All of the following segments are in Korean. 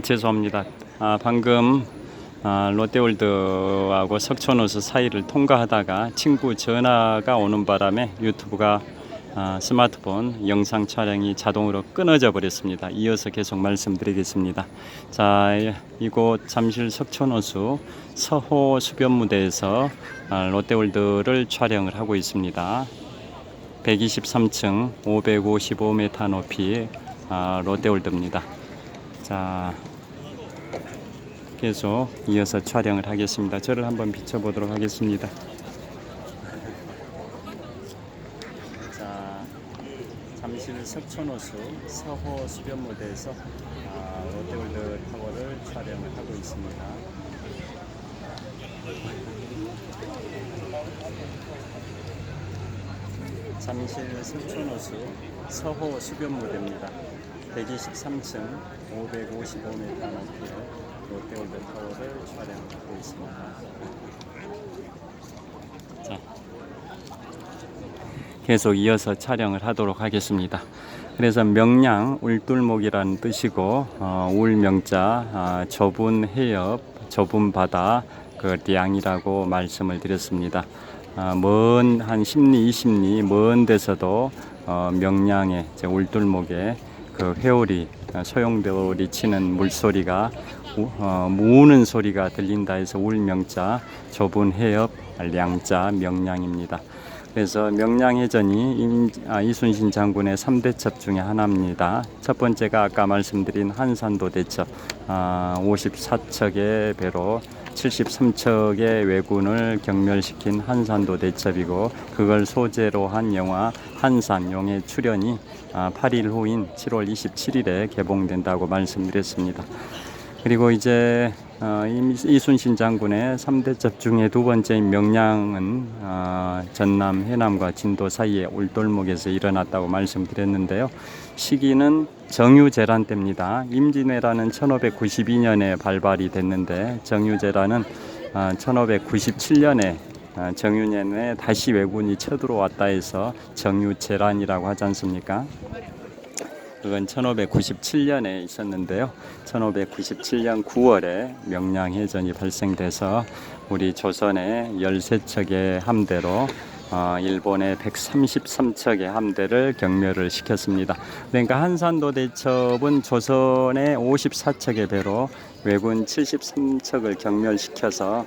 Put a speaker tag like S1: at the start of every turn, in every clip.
S1: 죄송합니다. 방금 롯데월드하고 석촌호수 사이를 통과하다가 친구 전화가 오는 바람에 유튜브가 스마트폰 영상 촬영이 자동으로 끊어져 버렸습니다. 이어서 계속 말씀드리겠습니다. 자, 이곳 잠실 석촌호수 서호 수변무대에서 롯데월드를 촬영을 하고 있습니다. 123층 555m 높이 롯데월드입니다. 자, 계속 이어서 촬영을 하겠습니다. 저를 한번 비춰보도록 하겠습니다. 자, 잠실 석촌호수 서호 수변무대에서 롯데월드 타워를 촬영을 하고 있습니다. 잠실 석촌호수 서호 수변무대입니다. 123층 555m 높이의 롯데월드 타워를 촬영하고 있습니다. 자, 계속 이어서 촬영을 하도록 하겠습니다. 그래서 명량 울돌목이라는 뜻이고 울명자 좁은 해협 좁은 바다 그 량이라고 말씀을 드렸습니다. 먼 한 10리 20리 먼 데서도 명량의 울돌목에 그 회오리 소용돌이 치는 물소리가 우는 소리가 들린다 해서 울명자 좁은 해협 량자 명량입니다. 그래서 명량해전이 이순신 장군의 3대첩 중에 하나입니다. 첫 번째가 아까 말씀드린 한산도 대첩 54척의 배로 73척의 왜군을 경멸시킨 한산도 대첩이고, 그걸 소재로 한 영화 한산용의 출연이 8일 후인 7월 27일에 개봉된다고 말씀드렸습니다. 그리고 이제 이순신 장군의 3대첩 중에 두 번째인 명량은 전남 해남과 진도 사이의 울돌목에서 일어났다고 말씀드렸는데요. 시기는 정유재란 때입니다. 임진왜란은 1592년에 발발이 됐는데 정유재란은 1597년에 정유년에 다시 왜군이 쳐들어왔다 해서 정유재란이라고 하지 않습니까? 그건 1597년에 있었는데요. 1597년 9월에 명량해전이 발생돼서 우리 조선의 13척의 함대로 일본의 133척의 함대를 경멸을 시켰습니다. 그러니까 한산도 대첩은 조선의 54척의 배로 왜군 73척을 경멸시켜서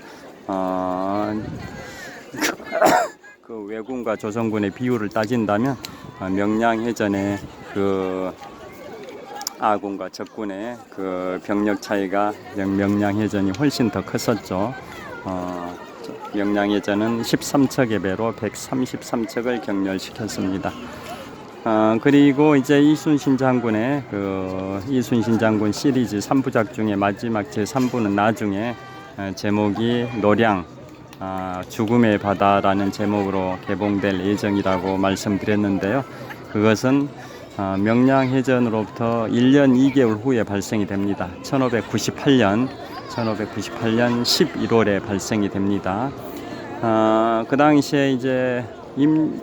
S1: 그 왜군과 조선군의 비율을 따진다면 명량해전의 그 아군과 적군의 그 병력 차이가 명량해전이 훨씬 더 컸었죠. 명량해전은 13척의 배로 133척을 경멸시켰습니다. 그리고 이제 이순신 장군의 이순신 장군 시리즈 3부작 중에 마지막 제3부는 나중에 제목이 노량 죽음의 바다라는 제목으로 개봉될 예정이라고 말씀드렸는데요. 그것은 명량해전으로부터 1년 2개월 후에 발생이 됩니다. 1598년 11월에 발생이 됩니다. 그 당시에 이제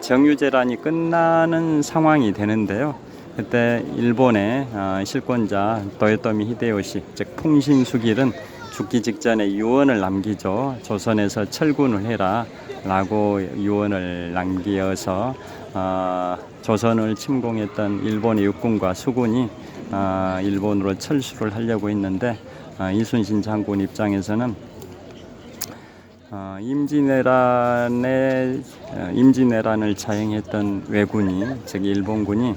S1: 정유재란이 끝나는 상황이 되는데요. 그때 일본의 실권자 도요토미 히데요시, 즉 풍신수길은 죽기 직전에 유언을 남기죠. 조선에서 철군을 해라 라고 유언을 남기어서 조선을 침공했던 일본의 육군과 수군이 일본으로 철수를 하려고 했는데 이순신 장군 입장에서는 임진왜란을 자행했던 왜군이, 즉 일본군이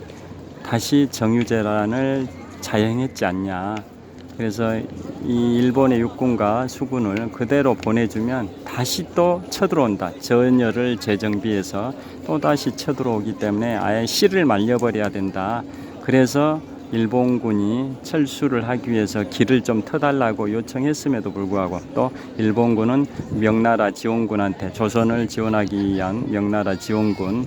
S1: 다시 정유재란을 자행했지 않냐. 그래서 이 일본의 육군과 수군을 그대로 보내주면 다시 또 쳐들어온다. 전열을 재정비해서 또 다시 쳐들어오기 때문에 아예 씨를 말려버려야 된다. 그래서 일본군이 철수를 하기 위해서 길을 좀 터달라고 요청했음에도 불구하고 또 일본군은 명나라 지원군한테, 조선을 지원하기 위한 명나라 지원군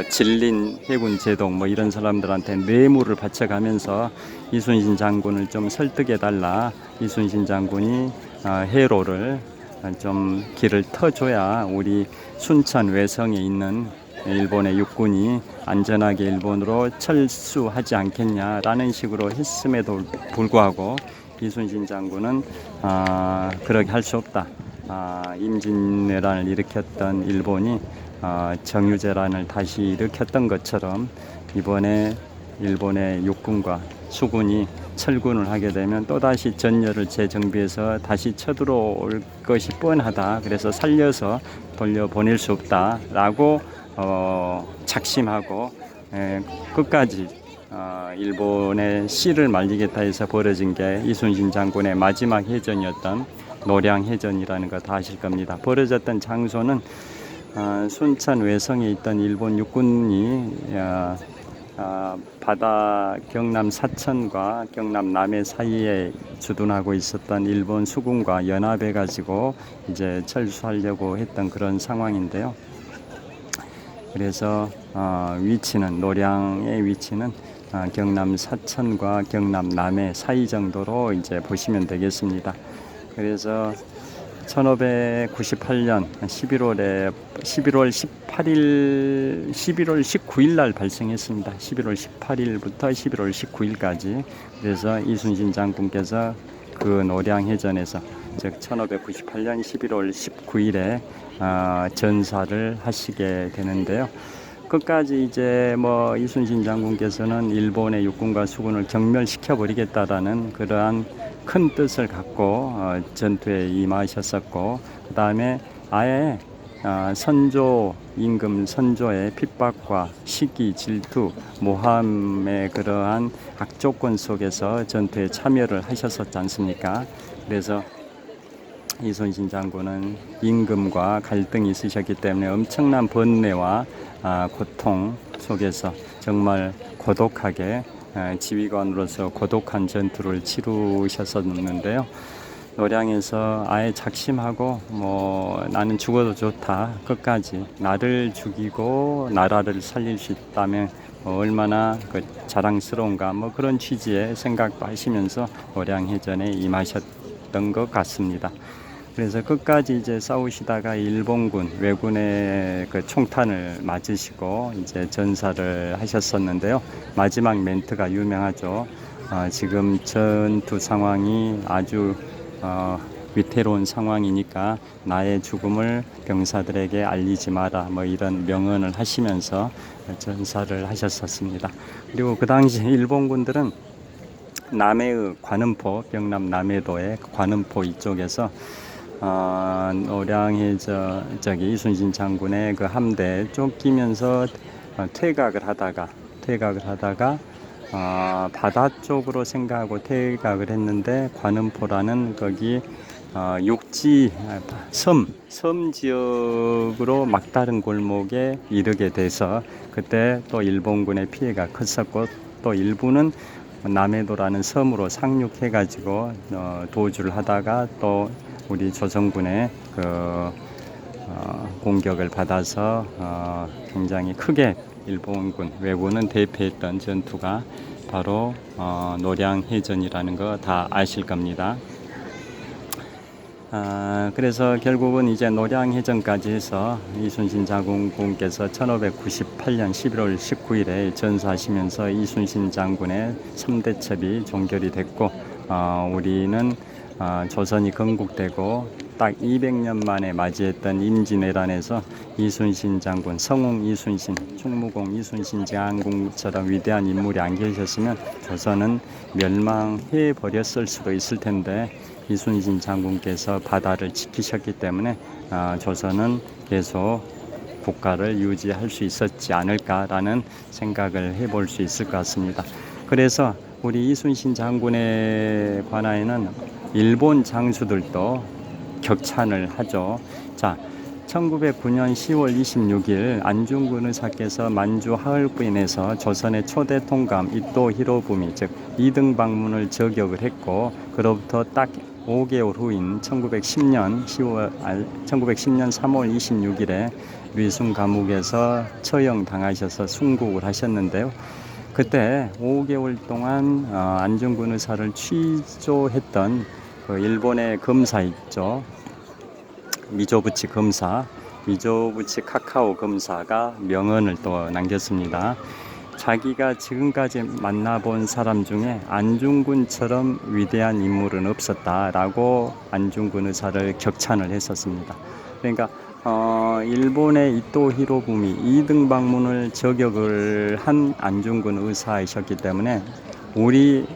S1: 진린 해군 제독 이런 사람들한테 뇌물을 바쳐가면서 이순신 장군을 좀 설득해 달라. 이순신 장군이 해로를 좀 길을 터줘야 우리 순천 외성에 있는 일본의 육군이 안전하게 일본으로 철수하지 않겠냐라는 식으로 했음에도 불구하고 이순신 장군은 그렇게 할 수 없다. 임진왜란을 일으켰던 일본이 정유재란을 다시 일으켰던 것처럼 이번에 일본의 육군과 수군이 철군을 하게 되면 또다시 전열을 재정비해서 다시 쳐들어올 것이 뻔하다. 그래서 살려서 돌려보낼 수 없다라고 작심하고 끝까지 일본의 씨를 말리겠다 해서 벌어진 게 이순신 장군의 마지막 해전이었던 노량해전이라는 거 다 아실 겁니다. 벌어졌던 장소는 순천 외성에 있던 일본 육군이 바다 경남 사천과 경남 남해 사이에 주둔하고 있었던 일본 수군과 연합해 가지고 이제 철수하려고 했던 그런 상황인데요. 그래서 위치는 노량의 위치는 경남 사천과 경남 남해 사이 정도로 이제 보시면 되겠습니다. 그래서 1598년 11월 19일 날 발생했습니다. 11월 18일부터 11월 19일까지. 그래서 이순신 장군께서 그 노량해전에서 즉 1598년 11월 19일에 전사를 하시게 되는데요. 끝까지 이제 이순신 장군께서는 일본의 육군과 수군을 경멸시켜 버리겠다라는 그러한 큰 뜻을 갖고 전투에 임하셨었고, 그 다음에 아예 선조 임금 선조의 핍박과 시기 질투 모함의 그러한 악조건 속에서 전투에 참여를 하셨었지 않습니까? 그래서 이순신 장군은 임금과 갈등이 있으셨기 때문에 엄청난 번뇌와 고통 속에서 정말 고독하게 지휘관으로서 고독한 전투를 치르셨었는데요. 노량에서 아예 작심하고 나는 죽어도 좋다, 끝까지 나를 죽이고 나라를 살릴 수 있다면 얼마나 자랑스러운가 그런 취지의 생각도 하시면서 노량해전에 임하셨던 것 같습니다. 그래서 끝까지 이제 싸우시다가 일본군 왜군의 총탄을 맞으시고 이제 전사를 하셨었는데요. 마지막 멘트가 유명하죠. 지금 전투 상황이 아주 위태로운 상황이니까 나의 죽음을 병사들에게 알리지 마라, 이런 명언을 하시면서 전사를 하셨었습니다. 그리고 그 당시 일본군들은 남해의 관음포, 경남 남해도의 관음포 이쪽에서 노량해 이순신 장군의 그 함대에 쫓기면서 퇴각을 하다가 바다 쪽으로 생각하고 퇴각을 했는데 관음포라는 거기 육지 섬 지역으로 막다른 골목에 이르게 돼서 그때 또 일본군의 피해가 컸었고, 또 일부는 남해도라는 섬으로 상륙해 가지고 도주를 하다가 또 우리 조선군의 공격을 받아서 굉장히 크게 일본군 왜군은 대패했던 전투가 바로 노량해전이라는 거 다 아실 겁니다. 그래서 결국은 이제 노량해전까지 해서 이순신 장군께서 1598년 11월 19일에 전사하시면서 이순신 장군의 3대 첩이 종결이 됐고, 우리는 조선이 건국되고 딱 200년 만에 맞이했던 임진왜란에서 이순신 장군, 성웅 이순신, 충무공 이순신 장군처럼 위대한 인물이 안 계셨으면 조선은 멸망해 버렸을 수도 있을 텐데, 이순신 장군께서 바다를 지키셨기 때문에 조선은 계속 국가를 유지할 수 있었지 않을까라는 생각을 해볼 수 있을 것 같습니다. 그래서 우리 이순신 장군에 관하여는 일본 장수들도 격찬을 하죠. 자, 1909년 10월 26일 안중근 의사께서 만주 하얼부인에서 조선의 초대 통감 이토 히로부미 즉 2등 방문을 저격을 했고, 그로부터 딱 5개월 후인 1910년 3월 26일에 류순 감옥에서 처형당하셔서 순국을 하셨는데요. 그때 5개월 동안 안중근 의사를 취조했던 그 일본의 검사 있죠. 미조부치 검사, 미조부치 카카오 검사가 명언을 또 남겼습니다. 자기가 지금까지 만나본 사람 중에 안중근처럼 위대한 인물은 없었다라고 안중근 의사를 격찬을 했었습니다. 그러니까 일본의 이토 히로부미 2등 방문을 저격을 한 안중근 의사이셨기 때문에 우리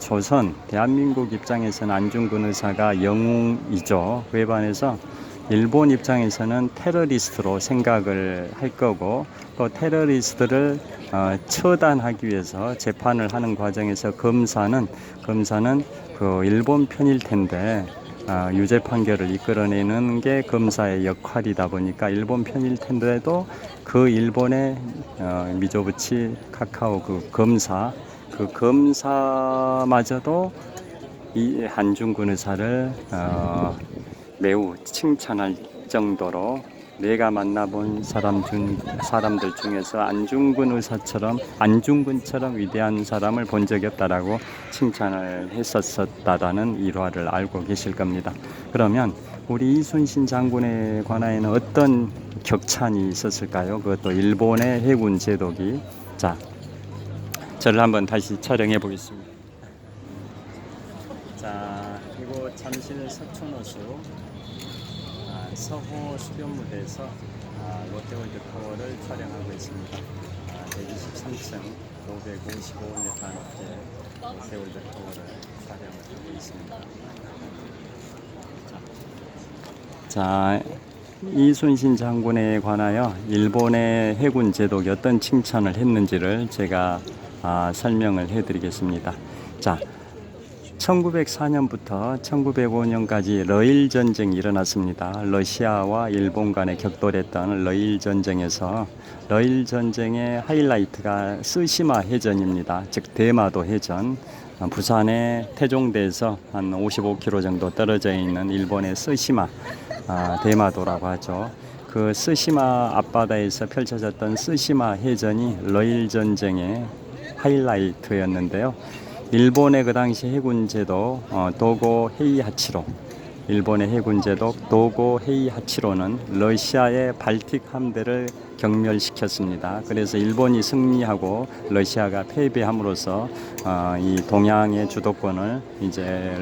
S1: 조선 대한민국 입장에서는 안중근 의사가 영웅이죠. 그에 반해서 일본 입장에서는 테러리스트로 생각을 할 거고, 또 테러리스트를 처단하기 위해서 재판을 하는 과정에서 검사는 그 일본 편일 텐데, 유죄 판결을 이끌어내는 게 검사의 역할이다 보니까 일본 편일 텐데도 그 일본의 미조부치 카카오 그 검사마저도 이 안중근 의사를 매우 칭찬할 정도로 내가 만나본 사람들 중에서 안중근처럼 위대한 사람을 본 적이 없다라고 칭찬을 했었다라는 일화를 알고 계실 겁니다. 그러면 우리 이순신 장군에 관하여는 어떤 격찬이 있었을까요? 그것도 일본의 해군 제독이. 자, 저를 한번 다시 촬영해 보겠습니다. 자, 이곳 잠실 서촌호수 서호 수변무대에서 롯데월드 타워를 촬영하고 있습니다. 123층 555m 높이의 롯데월드 타워를 촬영을 하고 있습니다. 자, 이순신 장군에 관하여 일본의 해군 제독이 어떤 칭찬을 했는지를 제가 설명을 해드리겠습니다. 자, 1904년부터 1905년까지 러일 전쟁이 일어났습니다. 러시아와 일본 간에 격돌했던 러일 전쟁에서 러일 전쟁의 하이라이트가 쓰시마 해전입니다. 즉 대마도 해전. 부산의 태종대에서 한 55km 정도 떨어져 있는 일본의 쓰시마 대마도라고 하죠. 그 쓰시마 앞바다에서 펼쳐졌던 쓰시마 해전이 러일 전쟁의 하이라이트였는데요. 일본의 그 당시 해군제도 도고 헤이하치로, 일본의 해군제독 도고 헤이하치로는 러시아의 발틱 함대를 경멸시켰습니다. 그래서 일본이 승리하고 러시아가 패배함으로써 이 동양의 주도권을 이제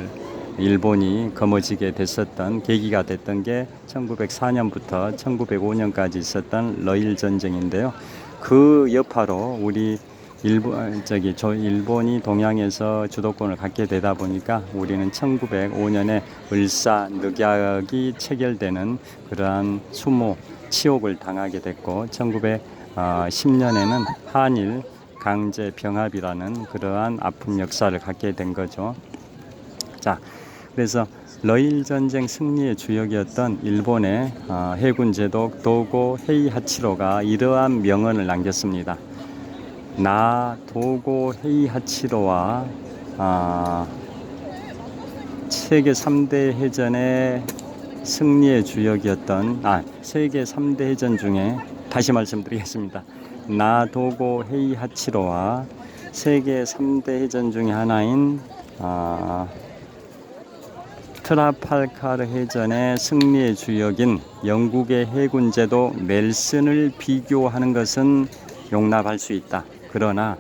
S1: 일본이 거머쥐게 됐었던 계기가 됐던 게 1904년부터 1905년까지 있었던 러일 전쟁인데요. 그 여파로 우리 일본이 동양에서 주도권을 갖게 되다 보니까 우리는 1905년에 을사늑약이 체결되는 그러한 수모 치욕을 당하게 됐고, 1910년에는 한일 강제 병합이라는 그러한 아픈 역사를 갖게 된 거죠. 자, 그래서 러일 전쟁 승리의 주역이었던 일본의 해군 제독 도고 헤이하치로가 이러한 명언을 남겼습니다. 나 도고 헤이하치로와 세계 3대 해전의 승리의 주역이었던 세계 3대 해전 중에 다시 말씀드리겠습니다. 나 도고 헤이하치로와 세계 3대 해전 중에 하나인 트라팔카르 해전의 승리의 주역인 영국의 해군제독 넬슨을 비교하는 것은 용납할 수 있다. 그러나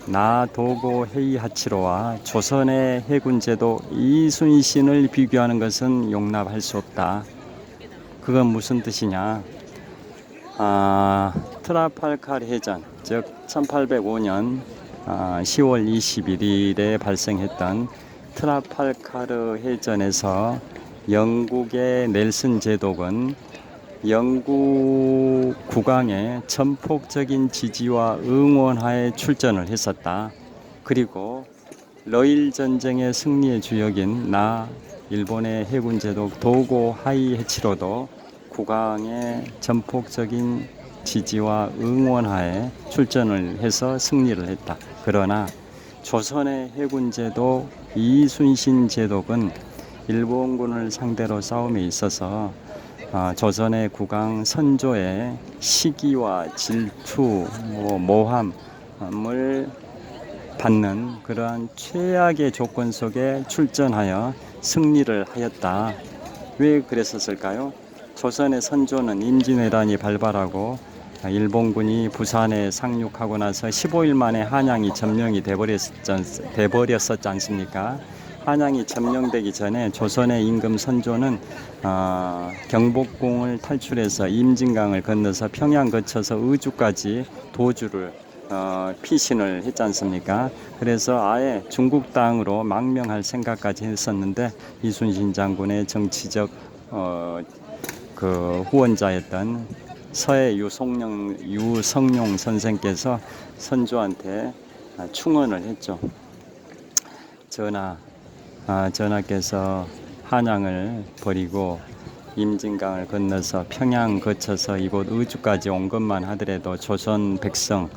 S1: 나 도고 헤이하치로와 조선의 해군제독 이순신을 비교하는 것은 용납할 수 없다. 그건 무슨 뜻이냐? 트라팔카르 해전, 즉 1805년 10월 21일에 발생했던 트라팔카르 해전에서 영국의 넬슨 제독은 영국 국왕의 전폭적인 지지와 응원하에 출전을 했었다. 그리고 러일 전쟁의 승리의 주역인 일본의 해군 제독 도고 하이헤치로도 국왕의 전폭적인 지지와 응원하에 출전을 해서 승리를 했다. 그러나 조선의 해군 제독 이순신 제독은 일본군을 상대로 싸움에 있어서 조선의 국왕 선조의 시기와 질투, 모함을 받는 그러한 최악의 조건 속에 출전하여 승리를 하였다. 왜 그랬었을까요? 조선의 선조는 임진왜란이 발발하고 일본군이 부산에 상륙하고 나서 15일 만에 한양이 점령이 돼버렸었지 않습니까? 한양이 점령되기 전에 조선의 임금 선조는 경복궁을 탈출해서 임진강을 건너서 평양 거쳐서 의주까지 도주를 피신을 했지 않습니까? 그래서 아예 중국 땅으로 망명할 생각까지 했었는데 이순신 장군의 정치적 그 후원자였던 서해 유성룡 선생께서 선조한테 충언을 했죠. 전하께서 한양을 버리고 임진강을 건너서 평양 거쳐서 이곳 의주까지 온 것만 하더라도 조선 백성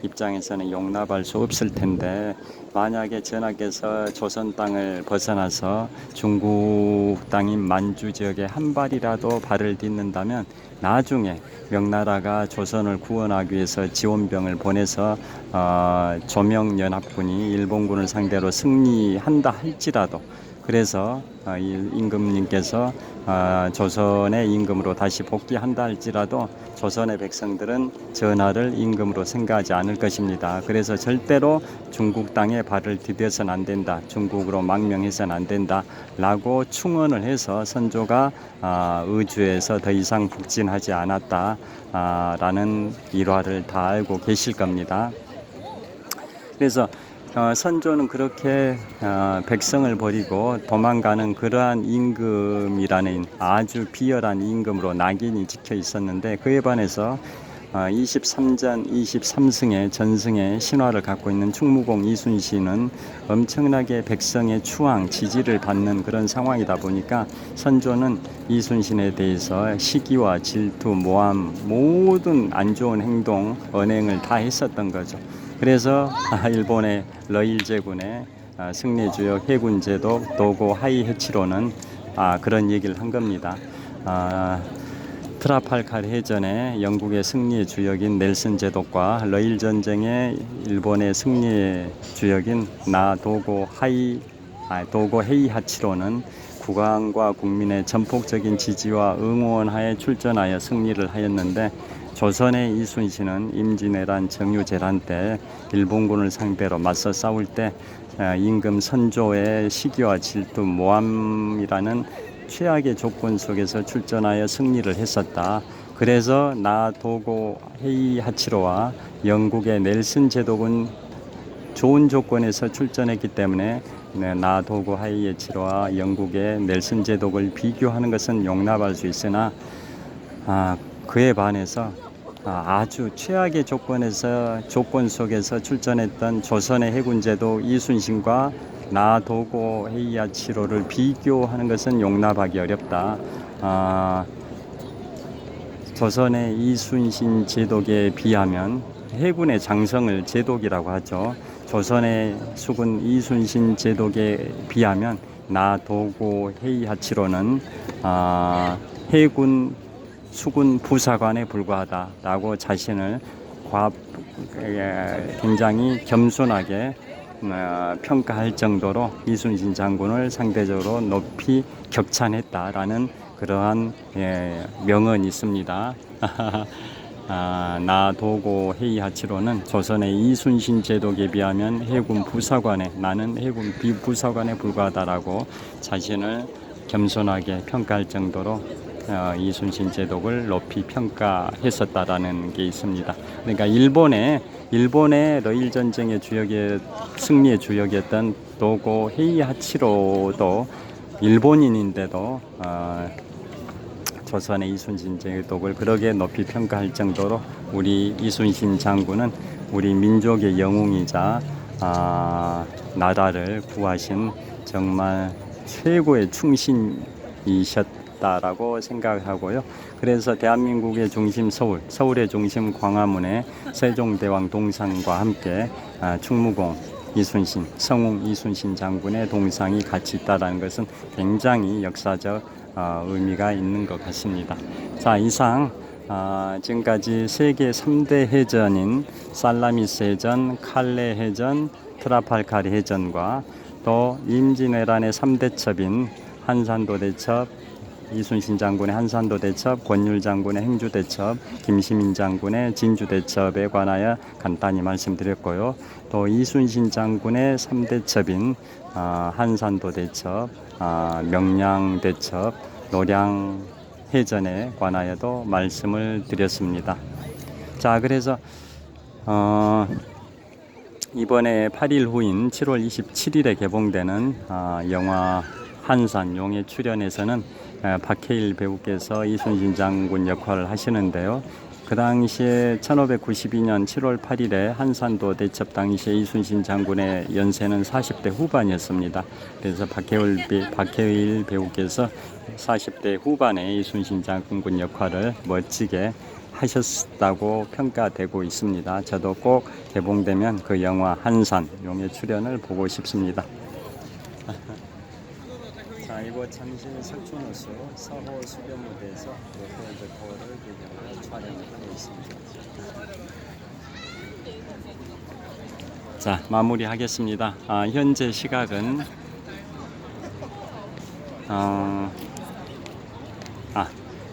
S1: 입장에서는 용납할 수 없을 텐데, 만약에 전하께서 조선 땅을 벗어나서 중국 땅인 만주 지역에 한 발이라도 발을 딛는다면 나중에 명나라가 조선을 구원하기 위해서 지원병을 보내서 조명연합군이 일본군을 상대로 승리한다 할지라도, 그래서 임금님께서 조선의 임금으로 다시 복귀한다 할지라도 조선의 백성들은 전하를 임금으로 생각하지 않을 것입니다. 그래서 절대로 중국 땅에 발을 디뎌서는 안 된다, 중국으로 망명해서는 안 된다 라고 충언을 해서 선조가 의주에서 더 이상 북진하지 않았다 라는 일화를 다 알고 계실 겁니다. 그래서 선조는 그렇게 백성을 버리고 도망가는 그러한 임금이라는 아주 비열한 임금으로 낙인이 찍혀 있었는데, 그에 반해서 23전 23승의 전승의 신화를 갖고 있는 충무공 이순신은 엄청나게 백성의 추앙, 지지를 받는 그런 상황이다 보니까 선조는 이순신에 대해서 시기와 질투, 모함, 모든 안 좋은 행동, 언행을 다 했었던 거죠. 그래서 일본의 러일제군의 승리주역 해군제독 도고 하이헤치로는 그런 얘기를 한 겁니다. 트라팔칼 해전에 영국의 승리의 주역인 넬슨 제독과 러일 전쟁의 일본의 승리의 주역인 도고 헤이하치로는 국왕과 국민의 전폭적인 지지와 응원하에 출전하여 승리를 하였는데, 조선의 이순신은 임진왜란 정유재란 때 일본군을 상대로 맞서 싸울 때 임금 선조의 시기와 질투, 모함이라는 최악의 조건 속에서 출전하여 승리를 했었다. 그래서 도고 헤이하치로와 영국의 넬슨 제독은 좋은 조건에서 출전했기 때문에 도고 하이헤치로와 영국의 넬슨 제독을 비교하는 것은 용납할 수 있으나 그에 반해서 아주 최악의 조건 속에서 출전했던 조선의 해군제독 이순신과 도고 헤이하치로를 비교하는 것은 용납하기 어렵다. 조선의 이순신 제독에 비하면, 해군의 장성을 제독이라고 하죠. 조선의 수군 이순신 제독에 비하면 도고 헤이하치로는 해군 수군 부사관에 불과하다라고 자신을 굉장히 겸손하게 평가할 정도로 이순신 장군을 상대적으로 높이 격찬했다라는 그러한 명언이 있습니다. 도고 헤이하치로는 조선의 이순신 제독에 비하면 나는 해군 비부사관에 불과하다라고 자신을 겸손하게 평가할 정도로 이순신 제독을 높이 평가했었다라는 게 있습니다. 그러니까 일본의 러일 전쟁의 승리의 주역이었던 도고 헤이하치로도 일본인인데도 조선의 이순신 제독을 그렇게 높이 평가할 정도로 우리 이순신 장군은 우리 민족의 영웅이자 나라를 구하신 정말 최고의 충신이셨다라고 생각하고요. 그래서 대한민국의 중심 서울의 중심 광화문에 세종대왕 동상과 함께 충무공 이순신, 성웅 이순신 장군의 동상이 같이 있다는 것은 굉장히 역사적 의미가 있는 것 같습니다. 자, 이상 지금까지 세계 3대 해전인 살라미스 해전, 칼레 해전, 트라팔카리 해전과 또 임진왜란의 3대첩인 한산도 대첩, 이순신 장군의 한산도 대첩, 권율 장군의 행주 대첩, 김시민 장군의 진주 대첩에 관하여 간단히 말씀드렸고요. 또 이순신 장군의 3대첩인 한산도 대첩, 명량 대첩, 노량 해전에 관하여도 말씀을 드렸습니다. 자, 그래서 이번에 8일 후인 7월 27일에 개봉되는 영화 한산 용의 출연에서는 박해일 배우께서 이순신 장군 역할을 하시는데요. 그 당시에 1592년 7월 8일에 한산도 대첩 당시에 이순신 장군의 연세는 40대 후반이었습니다. 그래서 박해일 배우께서 40대 후반에 이순신 장군 역할을 멋지게 하셨다고 평가되고 있습니다. 저도 꼭 개봉되면 그 영화 한산 용의 출연을 보고 싶습니다. 자, 이곳 잠실 석촌호수 서호 수변무대에서 롯데월드 타워를 배경으로 촬영을 하고 있습니다. 자, 마무리하겠습니다. 현재 시각은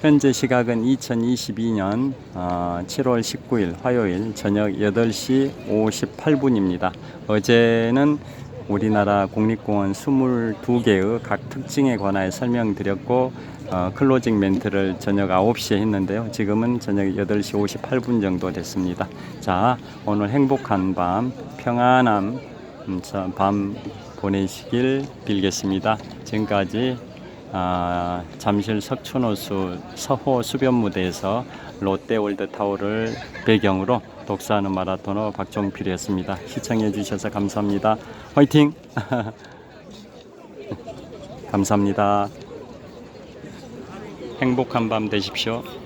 S1: 현재 시각은 2022년 7월 19일 화요일 저녁 8시 58분입니다. 어제는 우리나라 국립공원 22개의 각 특징에 관하여 설명드렸고 클로징 멘트를 저녁 9시에 했는데요. 지금은 저녁 8시 58분 정도 됐습니다. 자, 오늘 행복한 밤, 평안한 밤 보내시길 빌겠습니다. 지금까지 잠실 석촌호수 서호 수변무대에서 롯데월드타워를 배경으로 독서하는 마라토너 박종필이었습니다. 시청해 주셔서 감사합니다. 화이팅! 감사합니다. 행복한 밤 되십시오.